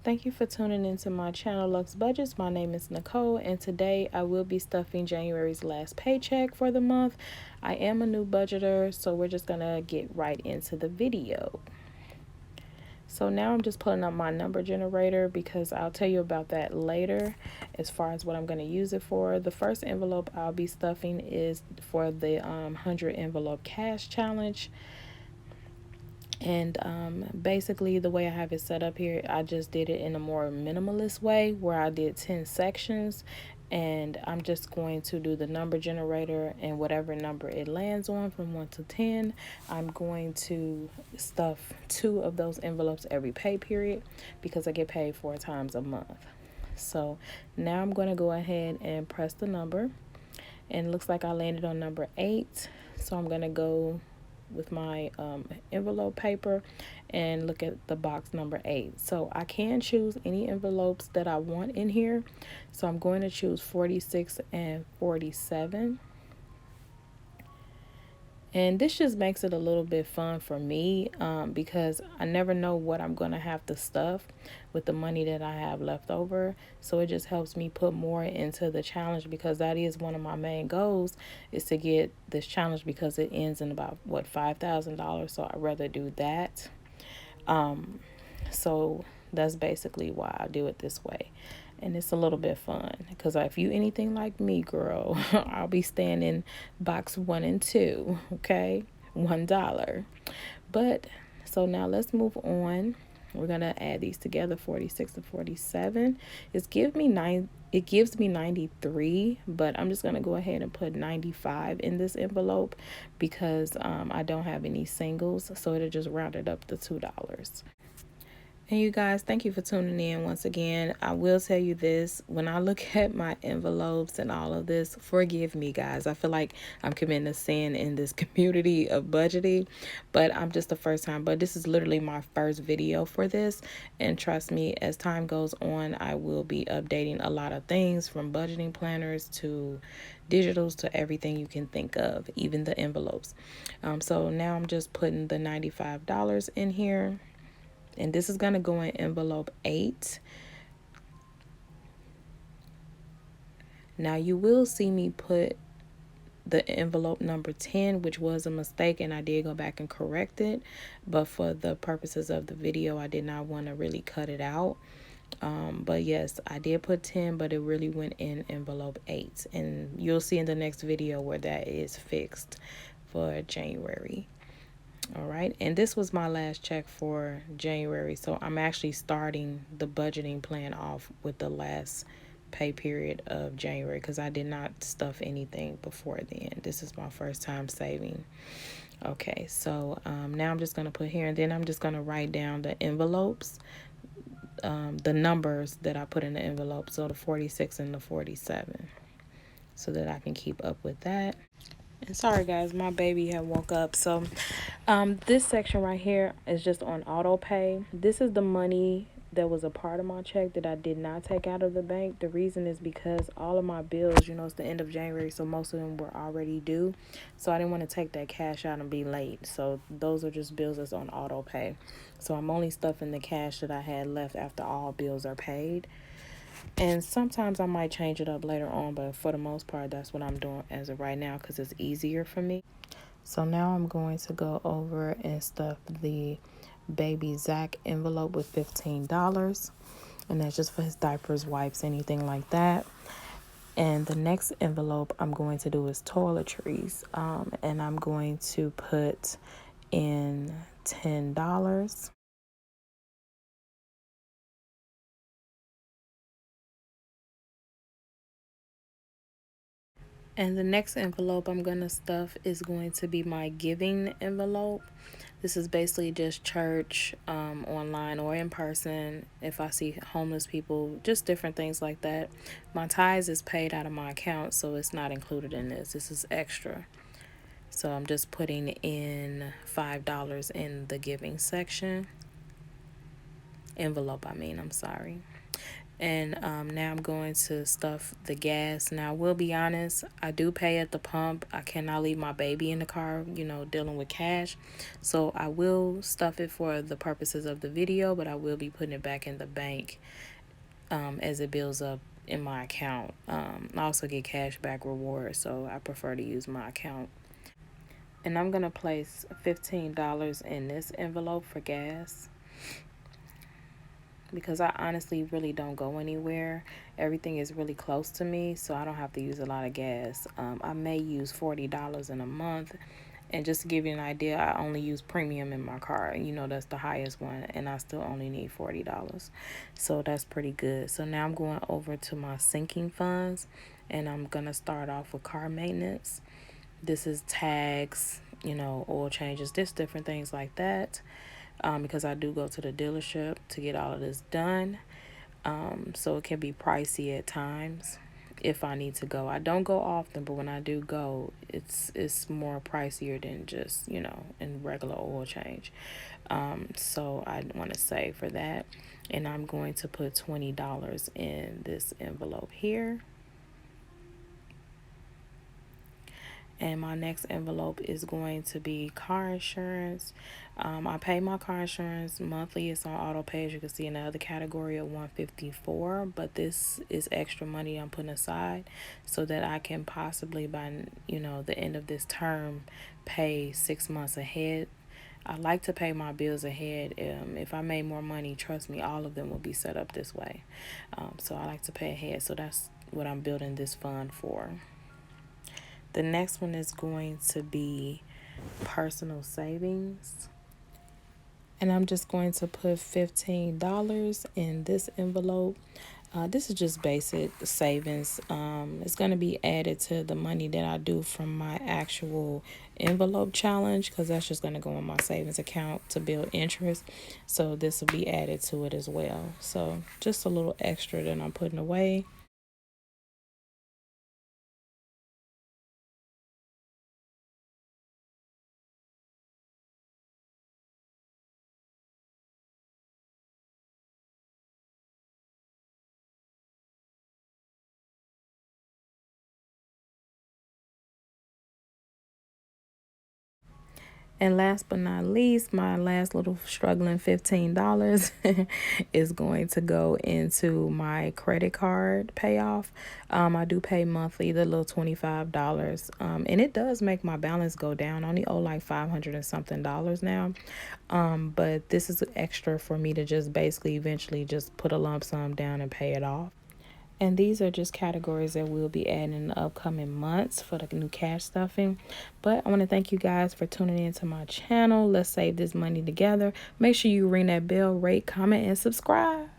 Thank you for tuning into my channel, Luxe Budgets. My name is Nicole, and today I will be stuffing January's last paycheck for the month. I am a new budgeter, so we're just gonna get right into the video. So now I'm just pulling up my number generator because I'll tell you about that later as far as what I'm going to use it for. The first envelope I'll be stuffing is for the 100 envelope cash challenge. And basically the way I have it set up here, I just did it in a more minimalist way where I did 10 sections, and I'm just going to do the number generator, and whatever number it lands on from 1 to 10, I'm going to stuff 2 of those envelopes every pay period because I get paid 4 times a month. So now I'm going to go ahead and press the number, and it looks like I landed on number 8. So I'm going to go with my envelope paper and look at the box number 8. So I can choose any envelopes that I want in here. So I'm going to choose 46 and 47. And this just makes it a little bit fun for me because I never know what I'm going to have to stuff with the money that I have left over. So it just helps me put more into the challenge, because that is one of my main goals, is to get this challenge, because it ends in about, what, $5,000. So I'd rather do that. So that's basically why I do it this way. And it's a little bit fun because if you anything like me, girl, I'll be staying in box 1 and 2, okay? $1. But so now let's move on. We're gonna add these together, 46 and 47. It gives me 93, but I'm just gonna go ahead and put 95 in this envelope because I don't have any singles, so it'll just round it up to $2. And you guys, thank you for tuning in once again. I will tell you this, when I look at my envelopes and all of this, forgive me guys. I feel like I'm committing a sin in this community of budgeting, but I'm just the first time. But this is literally my first video for this. And trust me, as time goes on, I will be updating a lot of things, from budgeting planners to digitals to everything you can think of, even the envelopes. So now I'm just putting the $95 in here. And this is going to go in envelope 8. Now you will see me put the envelope number 10, which was a mistake, and I did go back and correct it. But for the purposes of the video, I did not want to really cut it out. But yes, I did put 10, but it really went in envelope 8. And you'll see in the next video where that is fixed for January. All right, and this was my last check for January, so I'm actually starting the budgeting plan off with the last pay period of January because I did not stuff anything before then. This is my first time saving. Okay, so now I'm just going to put here, and then I'm just going to write down the envelopes, the numbers that I put in the envelope, so the 46 and the 47, so that I can keep up with that. And sorry guys, my baby had woke up. So this section right here is just on auto pay. This is the money that was a part of my check that I did not take out of the bank. The reason is because all of my bills, it's the end of January, so most of them were already due. So I didn't want to take that cash out and be late. So those are just bills that's on auto pay. So I'm only stuffing the cash that I had left after all bills are paid. And sometimes I might change it up later on, but for the most part, that's what I'm doing as of right now because it's easier for me. So now I'm going to go over and stuff the baby Zach envelope with $15. And that's just for his diapers, wipes, anything like that. And the next envelope I'm going to do is toiletries. And I'm going to put in $10. And the next envelope I'm going to stuff is going to be my giving envelope. This is basically just church, online or in person. If I see homeless people, just different things like that. My tithes is paid out of my account, so it's not included in this. This is extra. So I'm just putting in $5 in the giving section. Envelope, I'm sorry. And now I'm going to stuff the gas. Now, I will be honest, I do pay at the pump. I cannot leave my baby in the car, you know, dealing with cash. So I will stuff it for the purposes of the video, but I will be putting it back in the bank as it builds up in my account. I also get cash back rewards, so I prefer to use my account. And I'm going to place $15 in this envelope for gas, because I honestly really don't go anywhere. Everything is really close to me, so I don't have to use a lot of gas. I may use $40 in a month. And just to give you an idea, I only use premium in my car. You know, that's the highest one, and I still only need $40. So that's pretty good. So now I'm going over to my sinking funds, and I'm going to start off with car maintenance. This is tags, you know, oil changes, just different things like that. Because I do go to the dealership to get all of this done. So it can be pricey at times if I need to go. I don't go often, but when I do go, it's more pricier than just, you know, in regular oil change. So I want to save for that. And I'm going to put $20 in this envelope here. And my next envelope is going to be car insurance. I pay my car insurance monthly. It's on auto pay, as you can see in the other category of $154. But this is extra money I'm putting aside so that I can possibly, by, you know, the end of this term, pay 6 months ahead. I like to pay my bills ahead. If I made more money, trust me, all of them will be set up this way. So I like to pay ahead. So that's what I'm building this fund for. The next one is going to be personal savings. And I'm just going to put $15 in this envelope. This is just basic savings. It's going to be added to the money that I do from my actual envelope challenge, because that's just going to go in my savings account to build interest. So this will be added to it as well. So just a little extra that I'm putting away. And last but not least, my last little struggling $15 is going to go into my credit card payoff. I do pay monthly, the little $25. And it does make my balance go down. I only owe like 500 and something dollars now. But this is extra for me to just basically eventually just put a lump sum down and pay it off. And these are just categories that we'll be adding in the upcoming months for the new cash stuffing. But I want to thank you guys for tuning into my channel. Let's save this money together. Make sure you ring that bell, rate, comment, and subscribe.